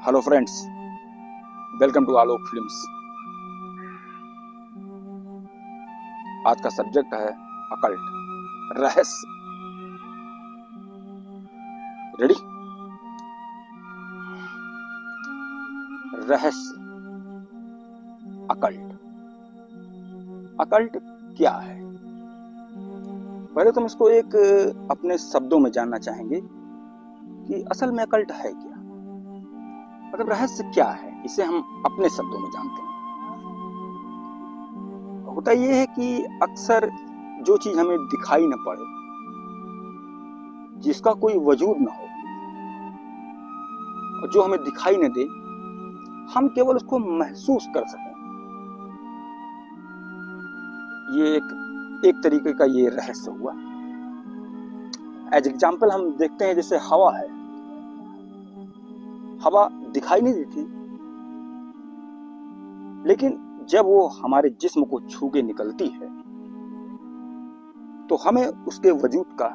Hello friends, welcome to Alok films. आज का subject है अकल्ट, रहस्य। रेडी? रहस्य, अकल्ट। अकल्ट क्या है? पहले तो हम इसको एक अपने शब्दों में जानना चाहेंगे कि असल में अकल्ट है क्या, मतलब रहस्य क्या है। इसे हम अपने शब्दों में जानते हैं। होता यह है कि अक्सर जो चीज हमें दिखाई न पड़े, जिसका कोई वजूद न हो, और जो हमें दिखाई न दे, हम केवल उसको महसूस कर सकें, ये एक तरीके का ये रहस्य हुआ। एज एग्जाम्पल हम देखते हैं, जैसे हवा है। हवा दिखाई नहीं देती, लेकिन जब वो हमारे जिस्म को छू के निकलती है तो हमें उसके वजूद का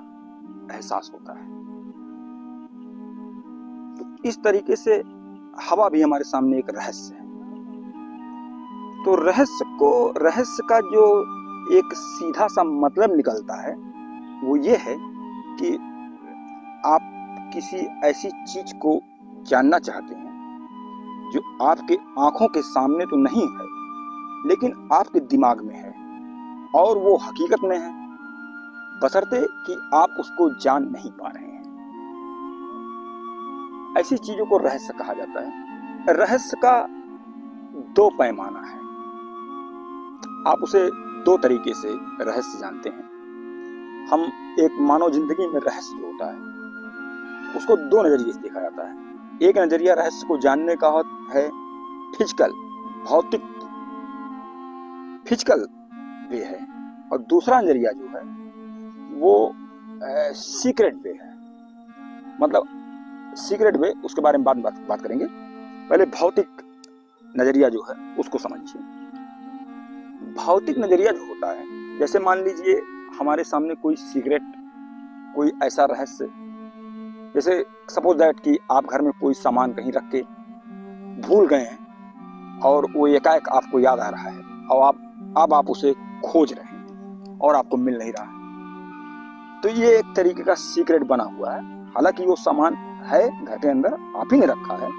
एहसास होता है। तो इस तरीके से हवा भी हमारे सामने एक रहस्य है। तो रहस्य का जो एक सीधा सा मतलब निकलता है वो ये है कि आप किसी ऐसी चीज को जानना चाहते हैं जो आपके आंखों के सामने तो नहीं है, लेकिन आपके दिमाग में है और वो हकीकत में है, बशर्ते कि आप उसको जान नहीं पा रहे हैं। ऐसी चीजों को रहस्य कहा जाता है। रहस्य का दो पैमाना है। आप उसे दो तरीके से रहस्य जानते हैं। हम एक मानव जिंदगी में रहस्य जो होता है उसको दो नजरिए से देखा जाता है। एक नजरिया रहस्य को जानने का है फिजिकल, भौतिक, फिजिकल वे है, और दूसरा नजरिया जो है वो सीक्रेट वे है। मतलब सीक्रेट वे, उसके बारे में बाद में बात करेंगे। पहले भौतिक नजरिया जो है उसको समझिए। भौतिक नजरिया जो होता है, जैसे मान लीजिए हमारे सामने कोई सीक्रेट, कोई ऐसा रहस्य, जैसे सपोज दैट कि आप घर में कोई सामान कहीं रख के भूल गए हैं और वो एकाएक आपको याद आ रहा है और अब आप उसे खोज रहे हैं और आपको मिल नहीं रहा है। तो ये एक तरीके का सीक्रेट बना हुआ है। हालांकि वो सामान है घर के अंदर, आप ही ने रखा है,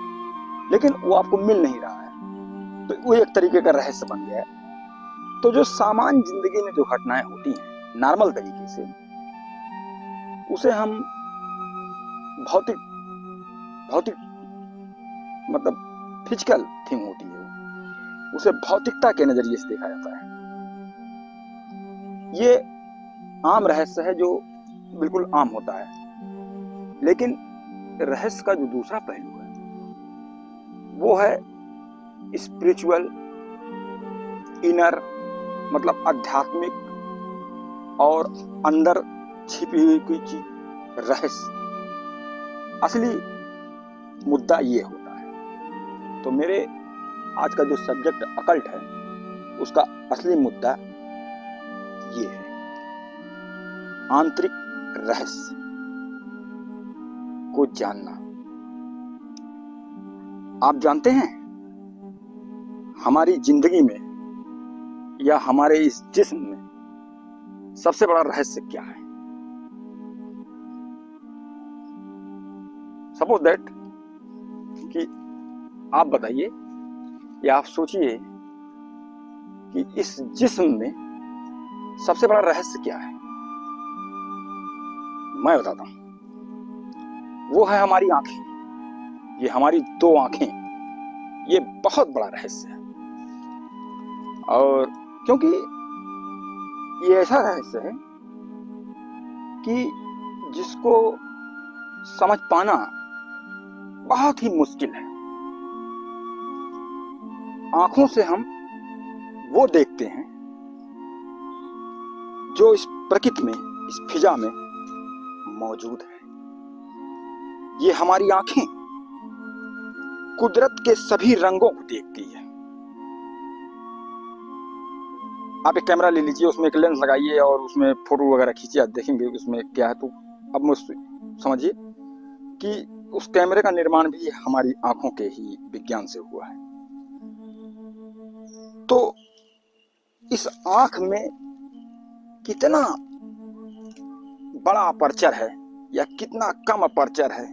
लेकिन वो आपको मिल नहीं रहा है। तो वो एक तरीके का रहस्य बन गया है। तो जो सामान्य जिंदगी में जो घटनाएं होती हैं नॉर्मल तरीके से, उसे हम भौतिक भौतिक मतलब फिजिकल थिंग होती है, उसे भौतिकता के नजरिए से देखा जाता है। ये आम रहस्य है जो बिल्कुल आम होता है। लेकिन रहस्य का जो दूसरा पहलू है वो है स्पिरिचुअल, इनर, मतलब आध्यात्मिक और अंदर छिपी हुई कोई चीज, रहस्य। असली मुद्दा ये होता है। तो मेरे आज का जो सब्जेक्ट अकल्ट है उसका असली मुद्दा ये है, आंतरिक रहस्य को जानना। आप जानते हैं हमारी जिंदगी में या हमारे इस जिस्म में सबसे बड़ा रहस्य क्या है? सपोज दैट कि आप बताइए या आप सोचिए कि इस जिस्म में सबसे बड़ा रहस्य क्या है। मैं बताता हूं, वो है हमारी आंखें। ये हमारी दो आंखें, ये बहुत बड़ा रहस्य है। और क्योंकि ये ऐसा रहस्य है कि जिसको समझ पाना बहुत ही मुश्किल है। आंखों से हम वो देखते हैं जो इस प्रकृति में, इस फिजा में मौजूद है। ये हमारी आंखें कुदरत के सभी रंगों को देखती है। आप एक कैमरा ले लीजिए, उसमें एक लेंस लगाइए और उसमें फोटो वगैरह खींचिए, आप देखेंगे उसमें क्या है। तो अब समझिए कि उस कैमरे का निर्माण भी हमारी आंखों के ही विज्ञान से हुआ है। तो इस आंख में कितना बड़ा अपर्चर है या कितना कम अपर्चर है,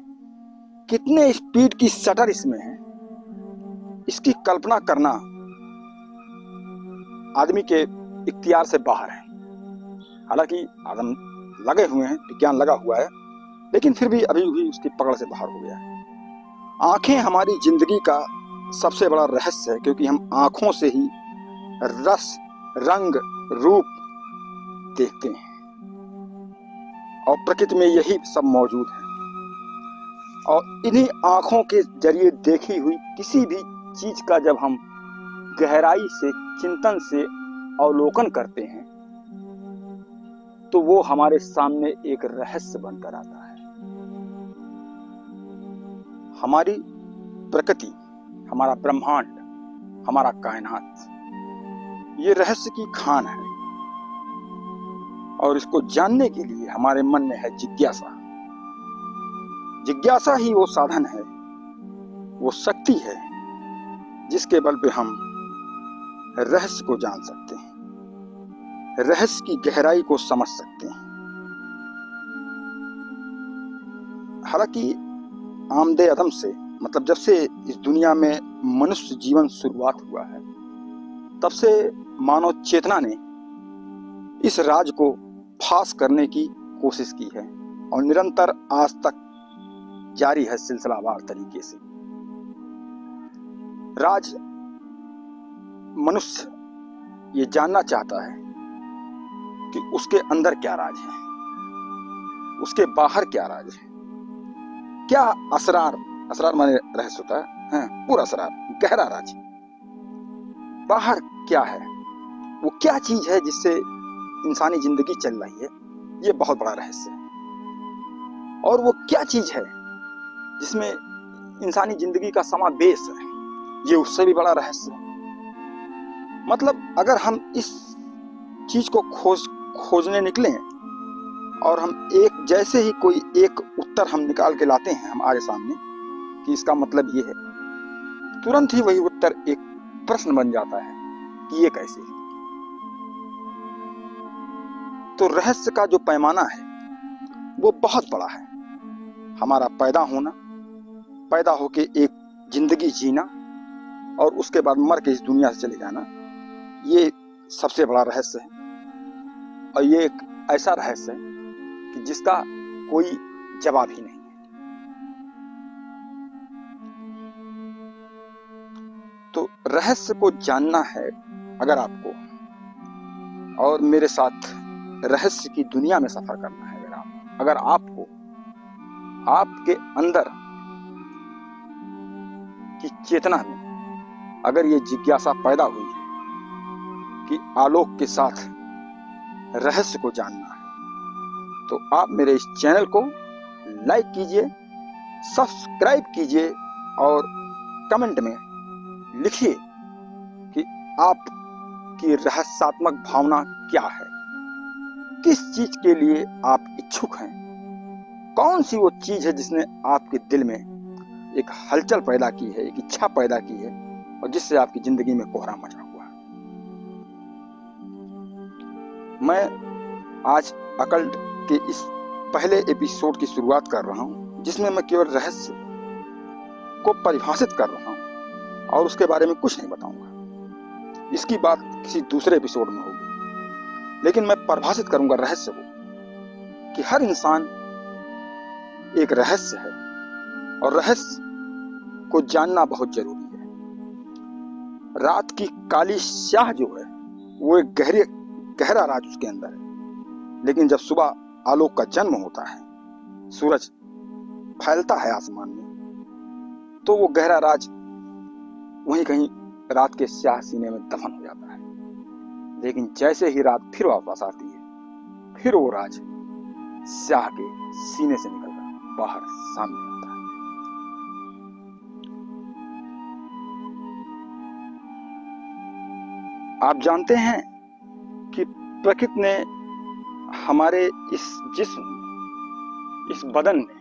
कितने स्पीड की शटर इसमें है, इसकी कल्पना करना आदमी के इख्तियार से बाहर है। हालांकि आदम लगे हुए हैं, विज्ञान लगा हुआ है, लेकिन फिर भी अभी भी उसकी पकड़ से बाहर हो गया है। आंखें हमारी जिंदगी का सबसे बड़ा रहस्य है, क्योंकि हम आंखों से ही रस, रंग, रूप देखते हैं और प्रकृति में यही सब मौजूद है। और इन्हीं आंखों के जरिए देखी हुई किसी भी चीज का जब हम गहराई से, चिंतन से अवलोकन करते हैं तो वो हमारे सामने एक रहस्य बनकर आता है। हमारी प्रकृति, हमारा ब्रह्मांड, हमारा कायनात, ये रहस्य की खान है और इसको जानने के लिए हमारे मन में है जिज्ञासा। जिज्ञासा ही वो साधन है, वो शक्ति है जिसके बल पे हम रहस्य को जान सकते हैं, रहस्य की गहराई को समझ सकते हैं। हालांकि आमदे अदम से, मतलब जब से इस दुनिया में मनुष्य जीवन शुरुआत हुआ है, तब से मानव चेतना ने इस राज को फाश करने की कोशिश की है और निरंतर आज तक जारी है सिलसिलावार तरीके से। राज मनुष्य ये जानना चाहता है कि उसके अंदर क्या राज है, उसके बाहर क्या राज है, क्या असरार, असरार माने रहस्य होता है, पूरा असरार, गहरा राज बाहर क्या है, वो क्या चीज है जिससे इंसानी जिंदगी चल रही है, ये बहुत बड़ा रहस्य है। और वो क्या चीज है जिसमें इंसानी जिंदगी का समावेश है, ये उससे भी बड़ा रहस्य है। मतलब अगर हम इस चीज को खोजने निकले और हम एक जैसे ही कोई एक उत्तर हम निकाल के लाते हैं हमारे सामने कि इसका मतलब ये है, तुरंत ही वही उत्तर एक प्रश्न बन जाता है कि ये कैसे है। तो रहस्य का जो पैमाना है वो बहुत बड़ा है। हमारा पैदा होना, पैदा होके एक जिंदगी जीना और उसके बाद मर के इस दुनिया से चले जाना, ये सबसे बड़ा रहस्य है। और ये एक ऐसा रहस्य है कि जिसका कोई जवाब ही नहीं है। तो रहस्य को जानना है अगर आपको, और मेरे साथ रहस्य की दुनिया में सफर करना है अगर आपको, आपके अंदर की चेतना में अगर ये जिज्ञासा पैदा हुई है कि आलोक के साथ रहस्य को जानना है, तो आप मेरे इस चैनल को लाइक कीजिए, सब्सक्राइब कीजिए और कमेंट में लिखिए कि आपकी रहस्यात्मक भावना क्या है, किस चीज के लिए आप इच्छुक हैं, कौन सी वो चीज है जिसने आपके दिल में एक हलचल पैदा की है, एक इच्छा पैदा की है और जिससे आपकी जिंदगी में कोहराम मचा हुआ है। मैं आज अकल्ट के इस पहले एपिसोड की शुरुआत कर रहा हूं, जिसमें मैं केवल रहस्य को परिभाषित कर रहा हूं और उसके बारे में कुछ नहीं बताऊंगा। इसकी बात किसी दूसरे एपिसोड में होगी, लेकिन मैं परिभाषित करूंगा रहस्य को कि हर इंसान एक रहस्य है और रहस्य को जानना बहुत जरूरी है। रात की काली स्याह जो है वो एक गहरा राज उसके अंदर है, लेकिन जब सुबह आलोक का जन्म होता है, सूरज फैलता है आसमान में, तो वो गहरा राज वहीं कहीं रात के स्याह सीने में दफन हो जाता है। लेकिन जैसे ही रात फिर वापस आती है, फिर वो राज स्याह के सीने से निकलकर बाहर सामने आता है। आप जानते हैं कि प्रकृति ने हमारे इस जिस्म, इस बदन में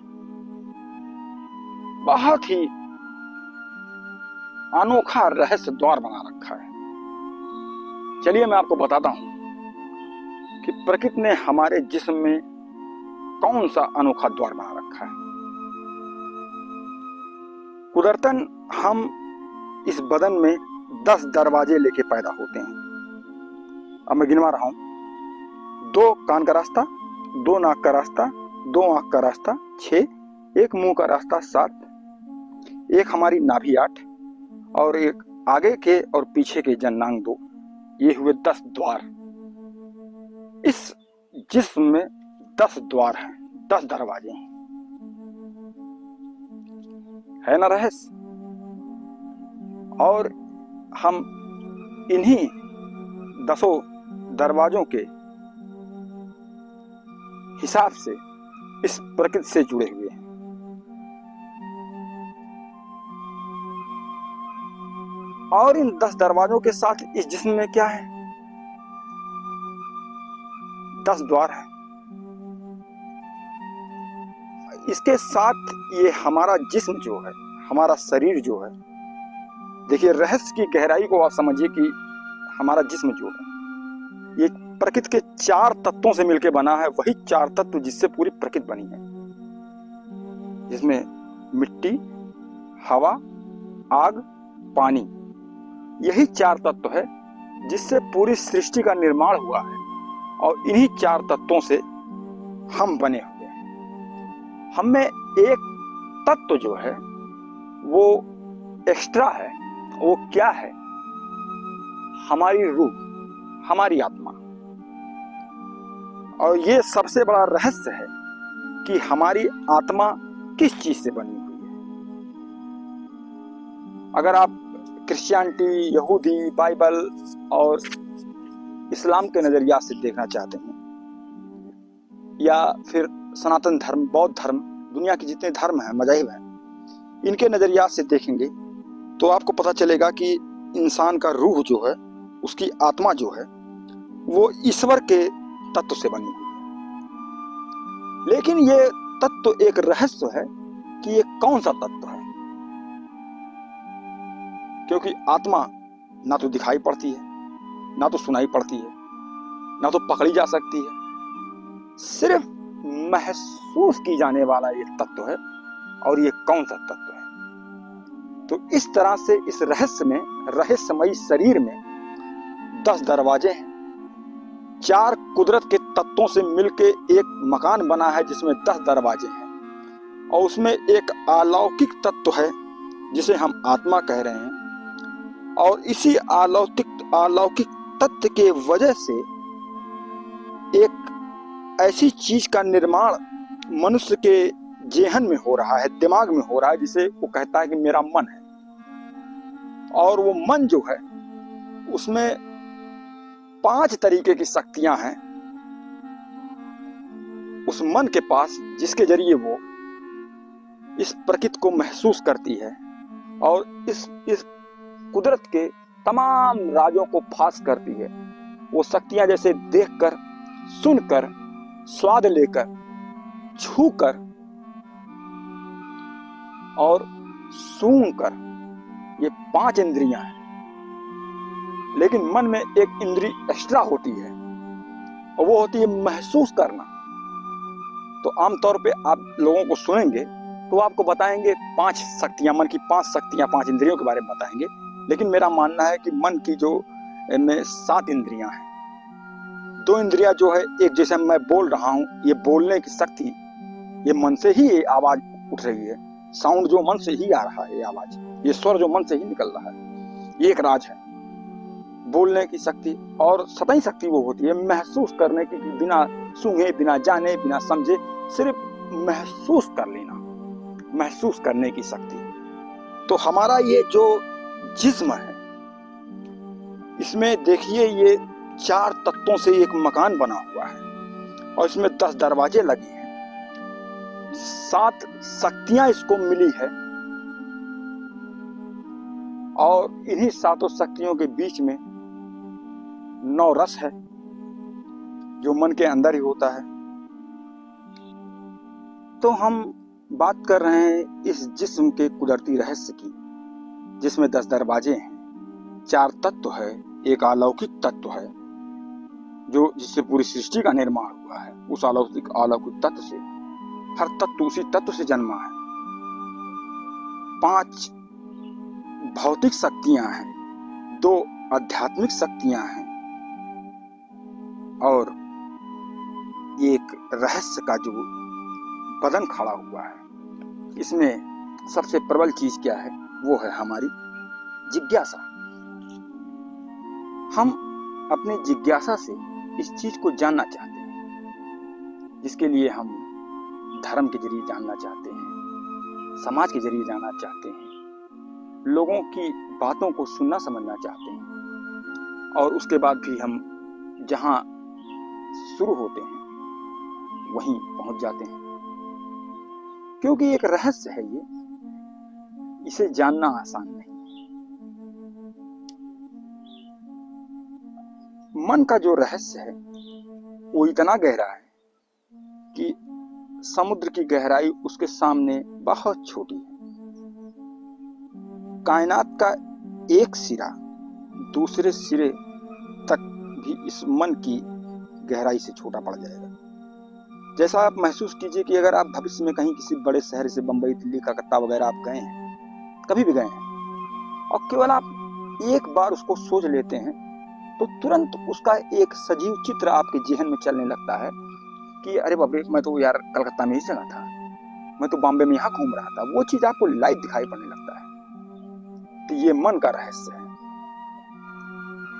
बहुत ही अनोखा रहस्य द्वार बना रखा है। चलिए मैं आपको बताता हूं कि प्रकृति ने हमारे जिस्म में कौन सा अनोखा द्वार बना रखा है। कुदरतन हम इस बदन में 10 दरवाजे लेके पैदा होते हैं। अब मैं गिनवा रहा हूं, 2 कान का रास्ता, 2 नाक का रास्ता, 2 आंख का रास्ता 6, 1 मुंह का रास्ता 7, 1 हमारी नाभि 8 और 1 आगे के और पीछे के जननांग 2। ये हुए 10 द्वार। इस जिस्म में 10 द्वार हैं, 10 दरवाजे हैं। है ना रहस्य? और हम इन्हीं 10 दरवाजों के हिसाब से इस प्रकृति से जुड़े हुए हैं। और इन 10 दरवाजों के साथ इस जिस्म में क्या है? 10 द्वार हैं। इसके साथ ये हमारा जिस्म जो है, हमारा शरीर जो है, देखिए रहस्य की गहराई को आप समझिए कि हमारा जिस्म जो है ये प्रकृति के 4 तत्वों से मिलकर बना है। वही 4 तत्व जिससे पूरी प्रकृति बनी है, जिसमें मिट्टी, हवा, आग, पानी, यही 4 तत्व है जिससे पूरी सृष्टि का निर्माण हुआ है। और इन्हीं 4 तत्वों से हम बने हुए हैं। हम में एक तत्व जो है वो एक्स्ट्रा है। वो क्या है? हमारी रूह, हमारी आत्मा। और ये सबसे बड़ा रहस्य है कि हमारी आत्मा किस चीज से बनी हुई है। अगर आप क्रिश्चियनिटी, यहूदी, बाइबल और इस्लाम के नजरिया से देखना चाहते हैं, या फिर सनातन धर्म, बौद्ध धर्म, दुनिया के जितने धर्म हैं, मज़ाहिब हैं, इनके नजरिया से देखेंगे तो आपको पता चलेगा कि इंसान का रूह जो है, उसकी आत्मा जो है, वो ईश्वर के तत्व से बनी हुई है। लेकिन ये तत्व एक रहस्य है कि ये कौन सा तत्व है, क्योंकि आत्मा ना तो दिखाई पड़ती है, ना तो सुनाई पड़ती है, ना तो पकड़ी जा सकती है। सिर्फ महसूस की जाने वाला ये तत्व है। और ये कौन सा तत्व है? तो इस तरह से इस रहस्य में, रहस्यमयी शरीर में 10 दरवाजे हैं। 4 कुदरत के तत्वों से मिलके एक मकान बना है जिसमें 10 दरवाजे हैं। और उसमें एक अलौकिक तत्व है जिसे हम आत्मा कह रहे हैं। और इसी अलौकिक तत्व के वजह से एक ऐसी चीज का निर्माण मनुष्य के जेहन में हो रहा है, दिमाग में हो रहा है, जिसे वो कहता है कि मेरा मन है। और वो मन जो है उसमें 5 तरीके की शक्तियां हैं उस मन के पास, जिसके जरिए वो इस प्रकृति को महसूस करती है और इस कुदरत के तमाम राजों को फाश करती है। वो शक्तियां जैसे देखकर, सुनकर, स्वाद लेकर, छूकर और सूंघकर, ये 5 इंद्रियां हैं। लेकिन मन में एक इंद्री एक्स्ट्रा होती है और वो होती है महसूस करना। तो आमतौर पे आप लोगों को सुनेंगे तो आपको बताएंगे 5 शक्तियां, मन की 5 शक्तियां, 5 इंद्रियों के बारे में बताएंगे। लेकिन मेरा मानना है कि मन की जो में 7 इंद्रियां हैं। 2 इंद्रियां जो है, एक जैसे मैं बोल रहा हूं, ये बोलने की शक्ति, ये मन से ही ये आवाज उठ रही है। साउंड जो मन से ही आ रहा है, ये आवाज, ये स्वर जो मन से ही निकल रहा है, ये एक राज है बोलने की शक्ति। और 7वीं शक्ति वो होती है महसूस करने की, बिना सूंघे, बिना जाने, बिना समझे, सिर्फ महसूस कर लेना, महसूस करने की शक्ति। तो हमारा ये जो जिस्म है, इसमें देखिए ये 4 तत्वों से एक मकान बना हुआ है और इसमें 10 दरवाजे लगे हैं। 7 शक्तियां इसको मिली है और इन्हीं 7 शक्तियों के बीच में 9 रस है जो मन के अंदर ही होता है। तो हम बात कर रहे हैं इस जिस्म के कुदरती रहस्य की, जिसमें 10 दरवाजे हैं, 4 तत्व है, एक अलौकिक तत्व है जो जिससे पूरी सृष्टि का निर्माण हुआ है। उस अलौकिक तत्व से हर तत्व उसी तत्व से जन्मा है। 5 भौतिक शक्तियां हैं, 2 आध्यात्मिक शक्तियां हैं और एक रहस्य का जो बदन खड़ा हुआ है। इसमें सबसे प्रबल चीज क्या है? वो है हमारी जिज्ञासा। हम अपनी जिज्ञासा से इस चीज को जानना चाहते हैं, जिसके लिए हम धर्म के जरिए जानना चाहते हैं, समाज के जरिए जानना चाहते हैं, लोगों की बातों को सुनना समझना चाहते हैं, और उसके बाद भी हम जहां शुरू होते हैं वहीं पहुंच जाते हैं, क्योंकि एक रहस्य है ये, इसे जानना आसान नहीं। मन का जो रहस्य है वो इतना गहरा है कि समुद्र की गहराई उसके सामने बहुत छोटी है। कायनात का एक सिरा दूसरे सिरे तक भी इस मन की गहराई से छोटा पड़ जाएगा। जैसा आप महसूस कीजिए कि अगर आप भविष्य में कहीं किसी बड़े शहर से बंबई, दिल्ली, कलकत्ता वगैरह आप गए हैं, कभी भी गए हैं, और केवल आप एक बार उसको सोच लेते हैं तो तुरंत उसका एक सजीव चित्र आपके जेहन में चलने लगता है कि अरे बाप रे, मैं तो यार कलकत्ता में ही चला था, मैं तो बॉम्बे में यहाँ घूम रहा था। वो चीज आपको लाइव दिखाई पड़ने लगता है। तो ये मन का रहस्य है,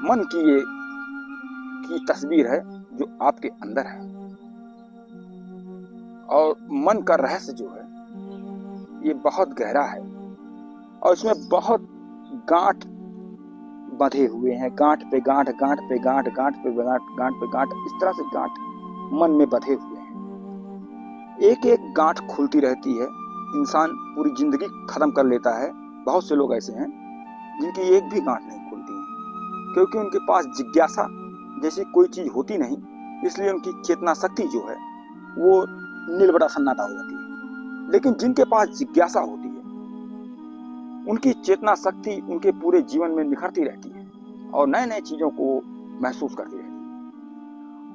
मन की तस्वीर है जो आपके अंदर है। और मन का रहस्य जो है ये बहुत गहरा है और इसमें बहुत गांठ बंधे हुए हैं, गांठ पे गांठ, गांठ पे गांठ, गांठ पे गांठ, गांठ पे गांठ, इस तरह से गांठ मन में बंधे हुए हैं। एक एक गांठ खुलती रहती है, इंसान पूरी जिंदगी खत्म कर लेता है। बहुत से लोग ऐसे हैं जिनकी एक भी गांठ नहीं खुलती है, क्योंकि उनके पास जिज्ञासा जैसी कोई चीज होती नहीं, इसलिए उनकी चेतना शक्ति जो है वो नीलबटा सन्नाटा हो जाती है। लेकिन जिनके पास जिज्ञासा होती है उनकी चेतना शक्ति उनके पूरे जीवन में निखरती रहती है और नए नए चीजों को महसूस करती रहती है।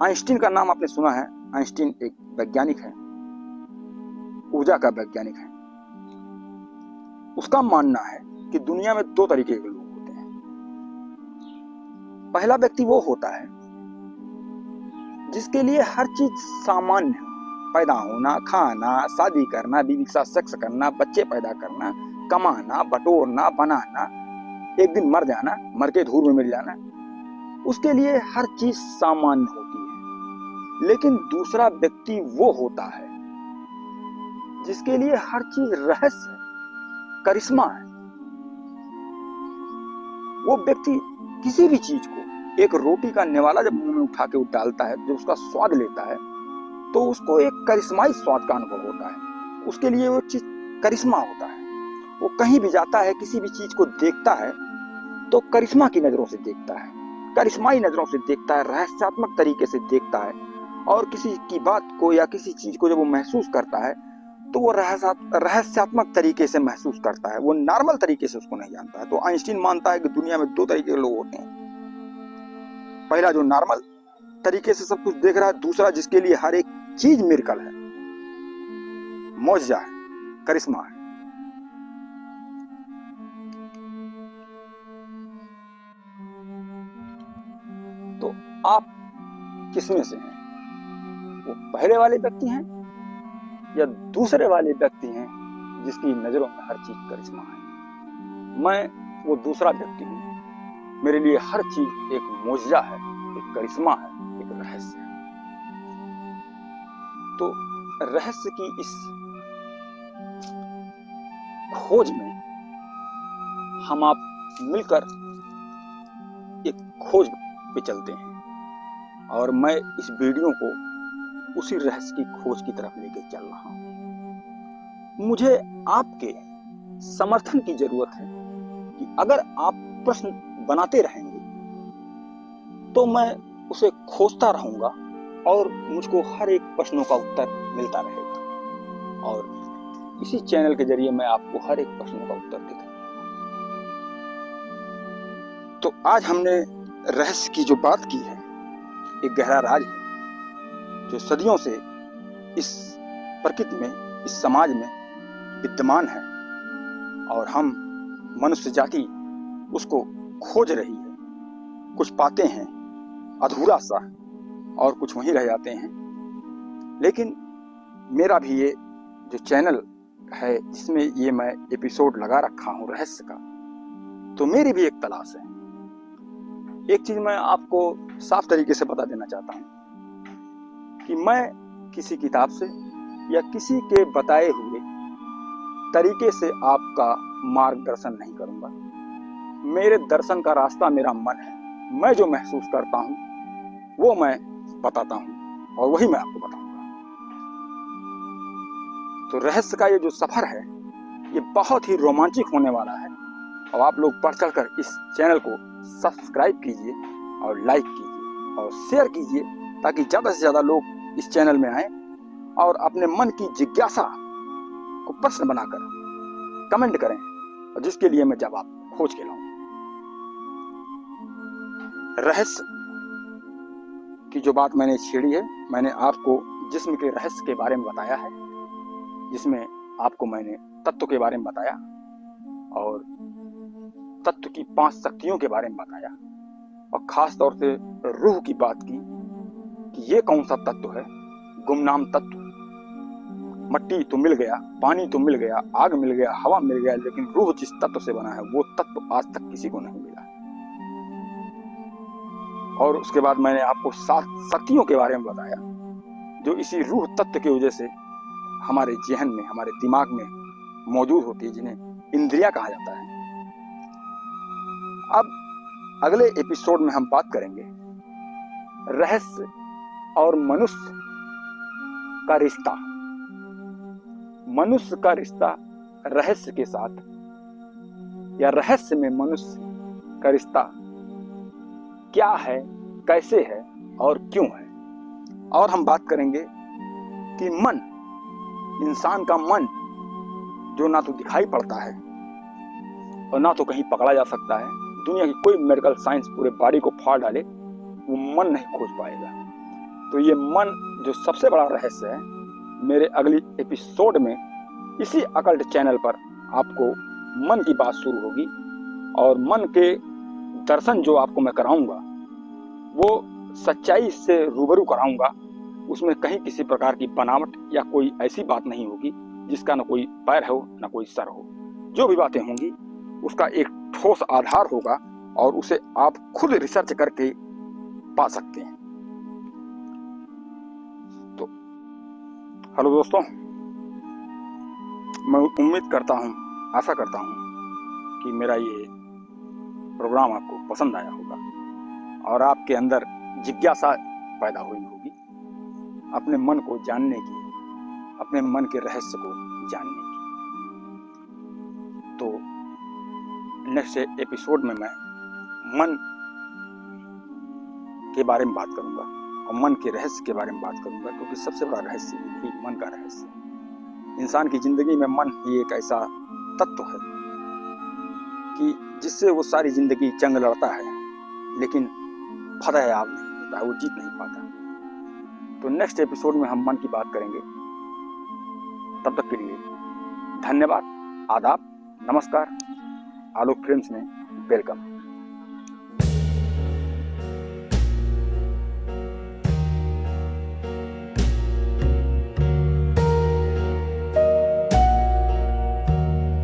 आइंस्टीन का नाम आपने सुना है। आइंस्टीन एक वैज्ञानिक है, ऊर्जा का वैज्ञानिक है। उसका मानना है कि दुनिया में 2 तरीके के लोग होते हैं। पहला व्यक्ति वो होता है जिसके लिए हर चीज सामान्य है, पैदा होना, खाना, शादी करना, बीवी के साथ सेक्स करना, बच्चे पैदा करना, कमाना, बटोरना, बनाना, एक दिन मर जाना, मर के धूल में मिल जाना, उसके लिए हर चीज सामान्य होती है। लेकिन दूसरा व्यक्ति वो होता है जिसके लिए हर चीज रहस्य, करिश्मा है। वो व्यक्ति किसी भी चीज को, एक रोटी का निवाला जब मुंह में उठा के डालता है, जब उसका स्वाद लेता है तो उसको एक करिश्माई स्वाद का अनुभव होता है। उसके लिए वो चीज करिश्मा होता है। वो कहीं भी जाता है, किसी भी चीज को देखता है तो करिश्मा की नजरों से देखता है, करिश्माई नजरों से देखता है, रहस्यात्मक तरीके से देखता है। और किसी की बात को या किसी चीज को जब वो महसूस करता है तो वो रहस्यात्मक तरीके से महसूस करता है, वो नॉर्मल तरीके से उसको नहीं जानता है। तो आइंस्टीन मानता है कि दुनिया में 2 तरीके के लोग होते हैं। पहला जो नॉर्मल तरीके से सब कुछ देख रहा है, दूसरा जिसके लिए हर एक चीज मिरेकल है, मौजज़ा है, करिश्मा है। तो आप किसमें से हैं? वो पहले वाले व्यक्ति हैं या दूसरे वाले व्यक्ति हैं जिसकी नजरों में हर चीज करिश्मा है? मैं वो दूसरा व्यक्ति हूं। मेरे लिए हर चीज एक मौजज़ा है, एक करिश्मा है, एक रहस्य है। तो रहस्य की इस खोज में हम आप मिलकर एक खोज पे चलते हैं और मैं इस वीडियो को उसी रहस्य की खोज की तरफ लेके चल रहा हूं। मुझे आपके समर्थन की जरूरत है कि अगर आप प्रश्न बनाते रहेंगे तो मैं उसे खोजता रहूंगा और मुझको हर एक प्रश्नों का उत्तर मिलता रहेगा। और इसी चैनल के जरिए मैं आपको हर एक प्रश्न का उत्तर देता हूँ। तो आज हमने रहस्य की जो बात की है, एक गहरा राज है जो सदियों से इस प्रकृति में, इस समाज में विद्यमान है और हम मनुष्य जाति उसको खोज रही है। कुछ पाते हैं अधूरा सा और कुछ वहीं रह जाते हैं। लेकिन मेरा भी ये जो चैनल है जिसमें ये मैं एपिसोड लगा रखा हूँ रहस्य का, तो मेरी भी एक तलाश है। एक चीज मैं आपको साफ तरीके से बता देना चाहता हूँ कि मैं किसी किताब से या किसी के बताए हुए तरीके से आपका मार्गदर्शन नहीं करूंगा। मेरे दर्शन का रास्ता मेरा मन है। मैं जो महसूस करता हूं वो मैं बताता हूं और वही मैं आपको बताऊंगा। तो रहस्य का ये जो सफर है ये बहुत ही रोमांचक होने वाला है और आप लोग बढ़ चढ़कर इस चैनल को सब्सक्राइब कीजिए और लाइक कीजिए और शेयर कीजिए ताकि ज्यादा से ज्यादा लोग इस चैनल में आए और अपने मन की जिज्ञासा को प्रश्न बनाकर कमेंट करें और जिसके लिए मैं जवाब खोज के लाऊं। रहस्य की जो बात मैंने छेड़ी है, मैंने आपको जिस्म के रहस्य के बारे में बताया है, जिसमें आपको मैंने तत्व के बारे में बताया और तत्व की 5 शक्तियों के बारे में बताया और खास तौर से रूह की बात की कि ये कौन सा तत्व है। गुमनाम तत्व, मट्टी तो मिल गया, पानी तो मिल गया, आग मिल गया, हवा मिल गया, लेकिन रूह जिस तत्व से बना है वो तत्व आज तक किसी को नहीं मिला। और उसके बाद मैंने आपको 7 शक्तियों के बारे में बताया जो इसी रूह तत्व की वजह से हमारे जहन में, हमारे दिमाग में मौजूद होती है, जिन्हें इंद्रियां कहा जाता है। अब अगले एपिसोड में हम बात करेंगे रहस्य और मनुष्य का रिश्ता। मनुष्य का रिश्ता रहस्य के साथ, या रहस्य में मनुष्य का रिश्ता क्या है, कैसे है और क्यों है। और हम बात करेंगे कि मन, इंसान का मन जो ना तो दिखाई पड़ता है और ना तो कहीं पकड़ा जा सकता है। दुनिया की कोई मेडिकल साइंस पूरे बॉडी को फाड़ डाले वो मन नहीं खोज पाएगा। तो ये मन जो सबसे बड़ा रहस्य है, मेरे अगली एपिसोड में इसी अकल्ट चैनल पर आपको मन की बात शुरू होगी और मन के दर्शन जो आपको मैं कराऊंगा वो सच्चाई से रूबरू कराऊंगा। उसमें कहीं किसी प्रकार की बनावट या कोई ऐसी बात नहीं होगी जिसका ना कोई पैर हो ना कोई सर हो। जो भी बातें होंगी उसका एक ठोस आधार होगा और उसे आप खुद रिसर्च करके पा सकते हैं। तो हेलो दोस्तों, मैं उम्मीद करता हूँ, आशा करता हूँ कि मेरा ये प्रोग्राम आपको पसंद आया होगा और आपके अंदर जिज्ञासा पैदा हुई होगी अपने मन को जानने की, अपने मन के रहस्य को जानने की। तो नेक्स्ट एपिसोड में मैं मन के बारे में बात करूंगा और मन के रहस्य के बारे में बात करूंगा, क्योंकि सबसे बड़ा रहस्य ही मन का रहस्य। इंसान की जिंदगी में मन ही एक ऐसा तत्व है कि जिससे वो सारी जिंदगी जंग लड़ता है लेकिन फतेहयाब नहीं होता है, वो जीत नहीं पाता। तो नेक्स्ट एपिसोड में हम मन की बात करेंगे। तब तक के लिए धन्यवाद, आदाब, नमस्कार। आलोक फिल्म्स में वेलकम।